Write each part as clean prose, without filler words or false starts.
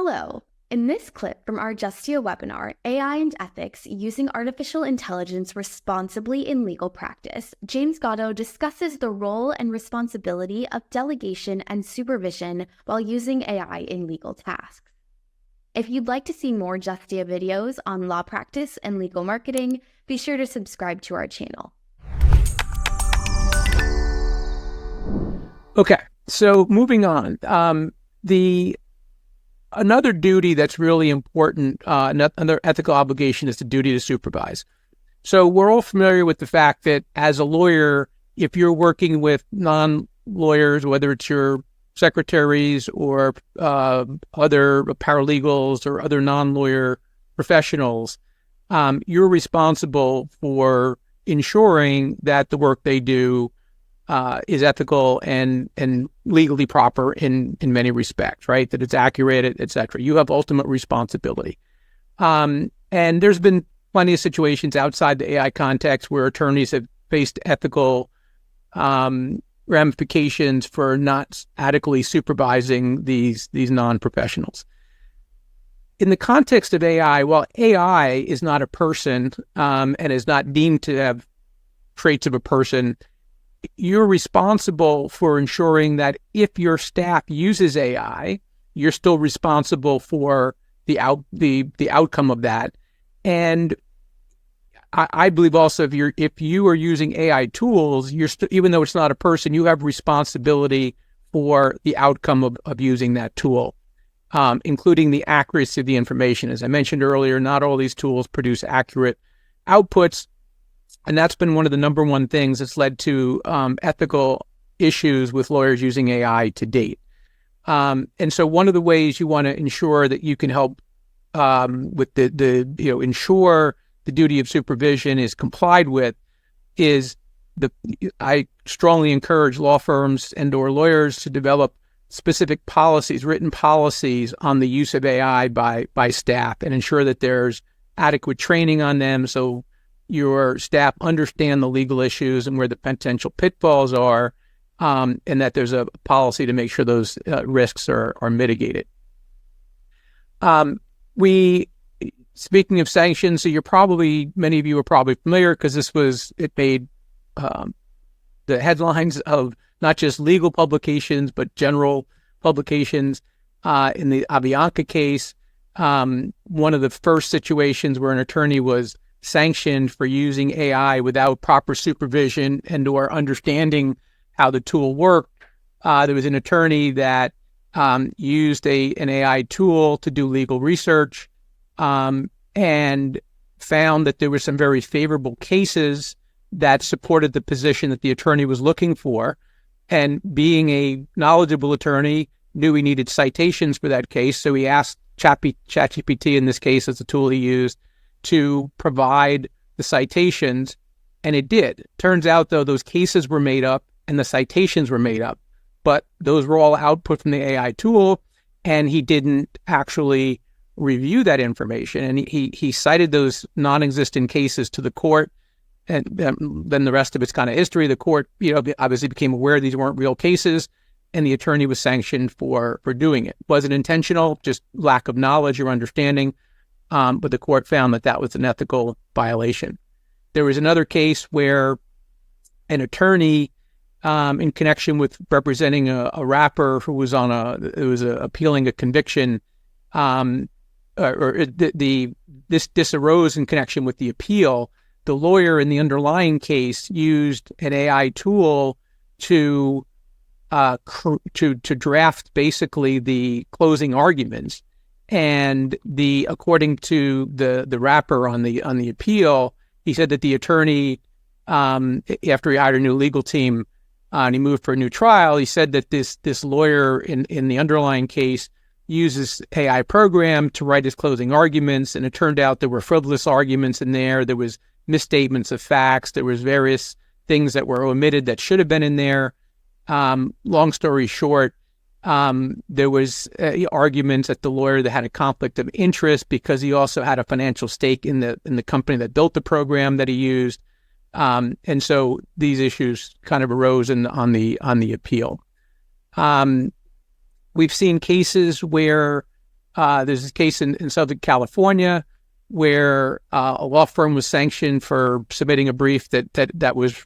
Hello. In this clip from our Justia webinar, AI and Ethics Using Artificial Intelligence Responsibly in Legal Practice, James Gatto discusses the role and responsibility of delegation and supervision while using AI in legal tasks. If you'd like to see more Justia videos on law practice and legal marketing, be sure to subscribe to our channel. Okay, so moving on. Another duty that's really important, another ethical obligation, is the duty to supervise. So we're all familiar with the fact that as a lawyer, if you're working with non-lawyers, whether it's your secretaries or other paralegals or other non-lawyer professionals, you're responsible for ensuring that the work they do is ethical and legally proper in many respects, right? That it's accurate, et cetera. You have ultimate responsibility. And there's been plenty of situations outside the AI context where attorneys have faced ethical ramifications for not adequately supervising these non-professionals. In the context of AI, while AI is not a person and is not deemed to have traits of a person, you're responsible for ensuring that if your staff uses AI, you're still responsible for the outcome of that. And I believe also if you are using AI tools, even though it's not a person, you have responsibility for the outcome of using that tool, including the accuracy of the information. As I mentioned earlier, not all these tools produce accurate outputs. And that's been one of the number one things that's led to ethical issues with lawyers using AI to date. And so one of the ways you want to ensure that you can help with ensure the duty of supervision is complied with is I strongly encourage law firms and/or lawyers to develop specific policies, written policies on the use of AI by staff, and ensure that there's adequate training on them so your staff understand the legal issues and where the potential pitfalls are, and that there's a policy to make sure those risks are mitigated. Speaking of sanctions, so many of you are probably familiar because it made the headlines of not just legal publications, but general publications. In the Avianca case, one of the first situations where an attorney was sanctioned for using AI without proper supervision and or understanding how the tool worked. There was an attorney that used an AI tool to do legal research and found that there were some very favorable cases that supported the position that the attorney was looking for. And being a knowledgeable attorney, knew he needed citations for that case, so he asked ChatGPT, in this case as the tool he used, to provide the citations, and it did. Turns out, though, those cases were made up and the citations were made up, but those were all output from the AI tool, and he didn't actually review that information. And he cited those non-existent cases to the court, and then the rest of it's kind of history. The court, obviously became aware these weren't real cases, and the attorney was sanctioned for doing it. Wasn't intentional, just lack of knowledge or understanding. But the court found that was an ethical violation. There was another case where an attorney, in connection with representing a rapper who was appealing a conviction, this arose in connection with the appeal. The lawyer in the underlying case used an AI tool to draft basically the closing arguments. And according to the rapper on the appeal, he said that the attorney, after he hired a new legal team and he moved for a new trial, he said that this lawyer in the underlying case uses AI program to write his closing arguments, and it turned out there were frivolous arguments in there. There was misstatements of facts. There was various things that were omitted that should have been in there. Long story short, there was arguments that the lawyer that had a conflict of interest because he also had a financial stake in the company that built the program that he used, and so these issues kind of arose on the appeal. We've seen cases where There's a case in Southern California where a law firm was sanctioned for submitting a brief that was,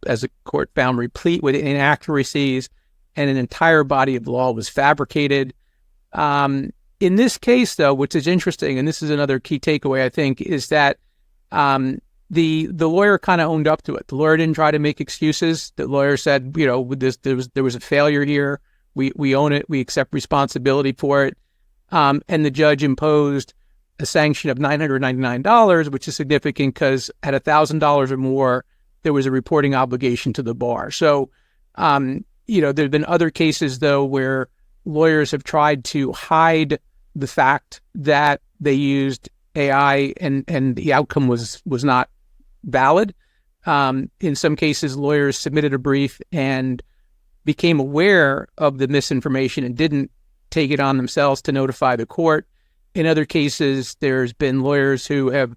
as the court found, replete with inaccuracies, and an entire body of law was fabricated. In this case, though, which is interesting, and this is another key takeaway, I think, is that the lawyer kind of owned up to it. The lawyer didn't try to make excuses. The lawyer said, there was a failure here. We own it. We accept responsibility for it. And the judge imposed a sanction of $999, which is significant because at $1,000 or more, there was a reporting obligation to the bar. So, there have been other cases, though, where lawyers have tried to hide the fact that they used AI and the outcome was not valid. In some cases, lawyers submitted a brief and became aware of the misinformation and didn't take it on themselves to notify the court. In other cases, there's been lawyers who have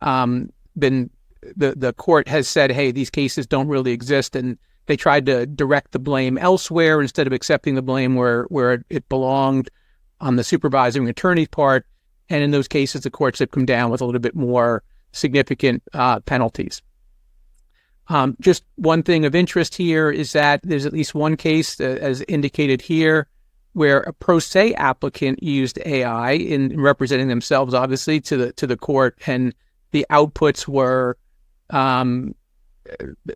the court has said, hey, these cases don't really exist, and they tried to direct the blame elsewhere instead of accepting the blame where it belonged on the supervising attorney's part. And in those cases, the courts have come down with a little bit more significant penalties. Just one thing of interest here is that there's at least one case, as indicated here, where a pro se applicant used AI in representing themselves, obviously, to the court, and the outputs were,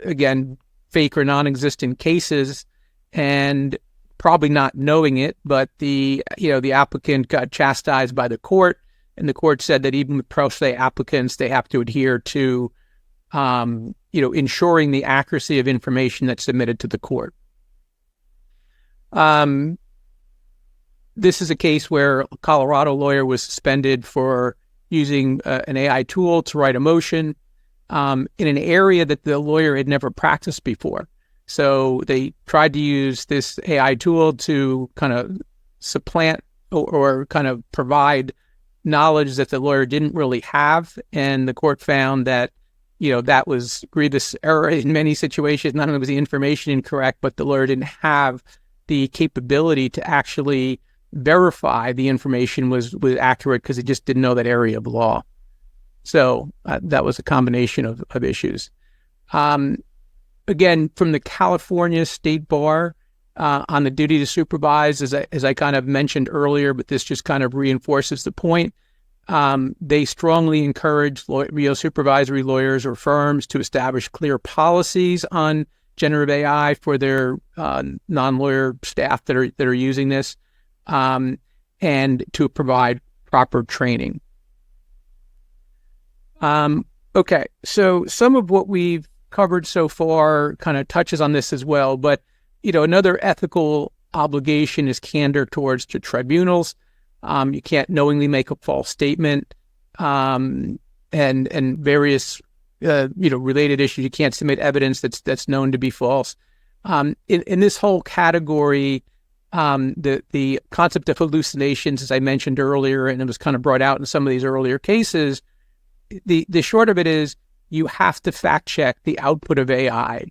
again, fake or non-existent cases, and probably not knowing it, but the applicant got chastised by the court, and the court said that even with pro se applicants, they have to adhere to, ensuring the accuracy of information that's submitted to the court. This is a case where a Colorado lawyer was suspended for using an AI tool to write a motion in an area that the lawyer had never practiced before. So they tried to use this AI tool to kind of supplant or kind of provide knowledge that the lawyer didn't really have. And the court found that, that was grievous error in many situations. Not only was the information incorrect, but the lawyer didn't have the capability to actually verify the information was accurate because he just didn't know that area of law. So that was a combination of issues. Again, from the California State Bar on the duty to supervise, as I kind of mentioned earlier, but this just kind of reinforces the point. They strongly encourage supervisory lawyers or firms to establish clear policies on generative AI for their non-lawyer staff that are using this, and to provide proper training. Okay, so some of what we've covered so far kind of touches on this as well, but another ethical obligation is candor towards the tribunals. You can't knowingly make a false statement, and various related issues. You can't submit evidence that's known to be false. In this whole category, the concept of hallucinations, as I mentioned earlier, and it was kind of brought out in some of these earlier cases, the short of it is you have to fact check the output of AI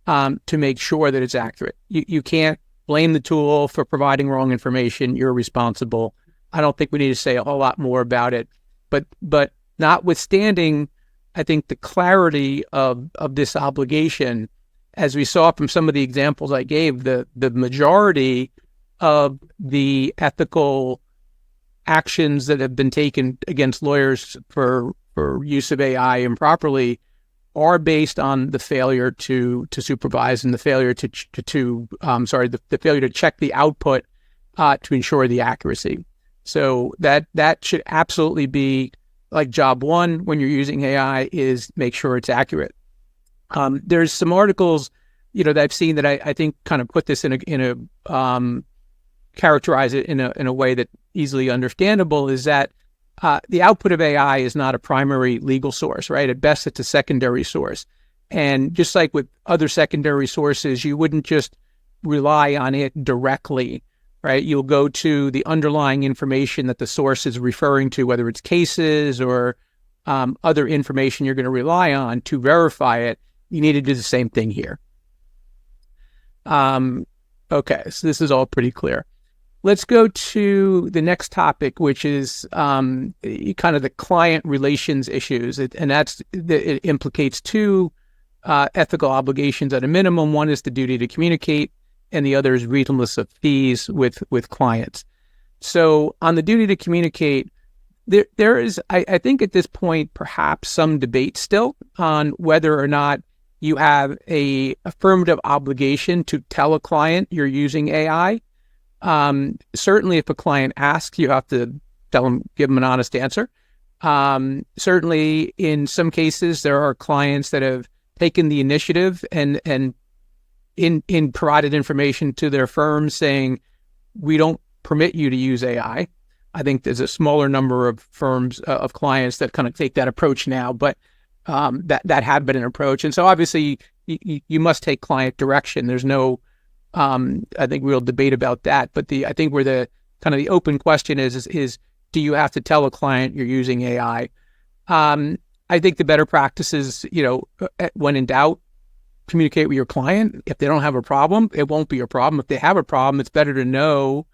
to make sure that it's accurate. You can't blame the tool for providing wrong information. You're responsible. I don't think we need to say a whole lot more about it, but notwithstanding, I think the clarity of this obligation, as we saw from some of the examples I gave, the majority of the ethical actions that have been taken against lawyers for use of AI improperly are based on the failure to supervise and the failure the failure to check the output to ensure the accuracy. So that should absolutely be like job one when you're using AI, is make sure it's accurate. There's some articles, that I've seen that I think kind of put this in a characterize it in a way that easily understandable, is that the output of AI is not a primary legal source, right? At best, it's a secondary source. And just like with other secondary sources, you wouldn't just rely on it directly, right? You'll go to the underlying information that the source is referring to, whether it's cases or other information you're going to rely on to verify it. You need to do the same thing here. Okay, so this is all pretty clear. let's go to the next topic, which is kind of the client relations issues. It implicates two ethical obligations at a minimum. One is the duty to communicate, and the other is reasonableness of fees with clients. So on the duty to communicate, there is, I think at this point, perhaps some debate still on whether or not you have a affirmative obligation to tell a client you're using AI. Certainly if a client asks, you have to give them an honest answer. Certainly in some cases, there are clients that have taken the initiative and in provided information to their firms saying, we don't permit you to use AI. I think there's a smaller number of firms, of clients that kind of take that approach now, but that had been an approach. And so obviously you must take client direction. There's no, I think, real debate about that. But I think where the kind of the open question is do you have to tell a client you're using AI? I think the better practice is, when in doubt, communicate with your client. If they don't have a problem, it won't be a problem. If they have a problem, it's better to know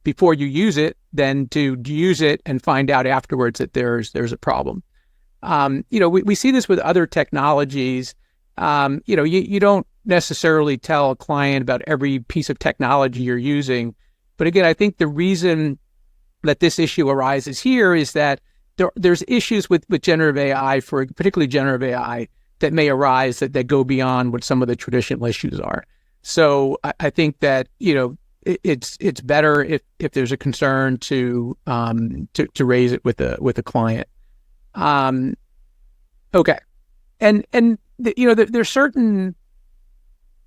before you use it than to use it and find out afterwards that there's a problem. We see this with other technologies. You don't necessarily tell a client about every piece of technology you're using. But again, I think the reason that this issue arises here is that there's issues with generative AI, particularly generative AI, that may arise that go beyond what some of the traditional issues are. So I think that, it's better if there's a concern to raise it with a client. Okay. And there's certain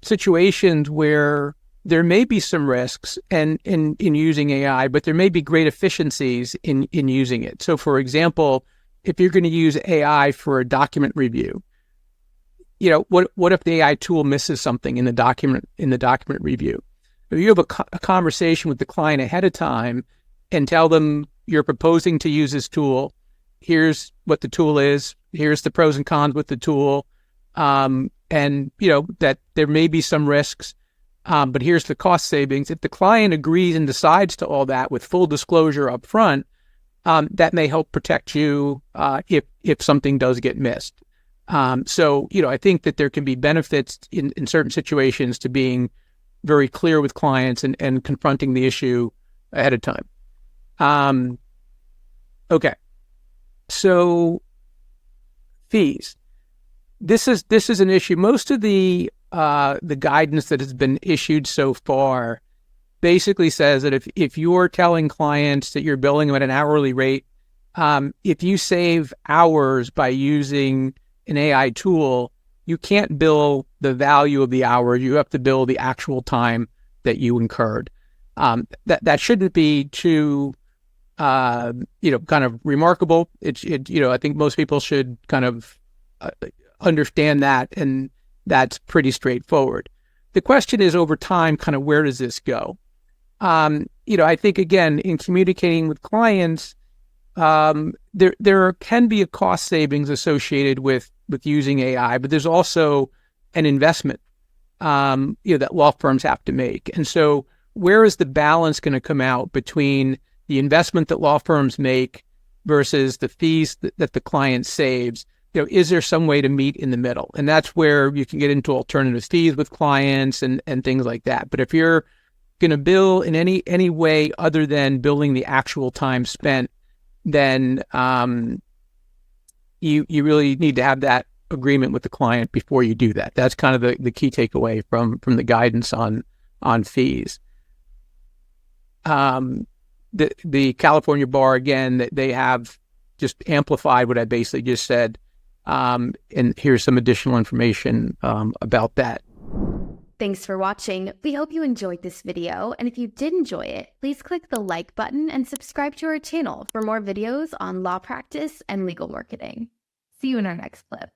situations where there may be some risks in using AI, but there may be great efficiencies in using it. So for example, if you're going to use AI for a document review, what if the AI tool misses something in the document review? If you have a conversation with the client ahead of time and tell them you're proposing to use this tool, here's what the tool is, here's the pros and cons with the tool, and that there may be some risks, but here's the cost savings. If the client agrees and decides to all that with full disclosure up front, that may help protect you if something does get missed. So I think that there can be benefits in certain situations to being very clear with clients and confronting the issue ahead of time. Okay. So fees. This is an issue. Most of the guidance that has been issued so far basically says that if you're telling clients that you're billing them at an hourly rate, if you save hours by using an AI tool, you can't bill the value of the hour. You have to bill the actual time that you incurred. That shouldn't be too, kind of remarkable. I think most people should kind of understand that, and that's pretty straightforward. The question is, over time, kind of where does this go? I think, again, in communicating with clients, there can be a cost savings associated with using AI, but there's also an investment, that law firms have to make. And so where is the balance going to come out between the investment that law firms make versus the fees that the client saves? Is there some way to meet in the middle? And that's where you can get into alternative fees with clients and things like that. But if you're going to bill in any way other than billing the actual time spent, then you really need to have that agreement with the client before you do that. That's kind of the key takeaway from the guidance on fees. The California Bar, again, they have just amplified what I basically just said. And here's some additional information about that. Thanks for watching. We hope you enjoyed this video, and if you did enjoy it, please click the like button and subscribe to our channel for more videos on law practice and legal marketing. See you in our next clip.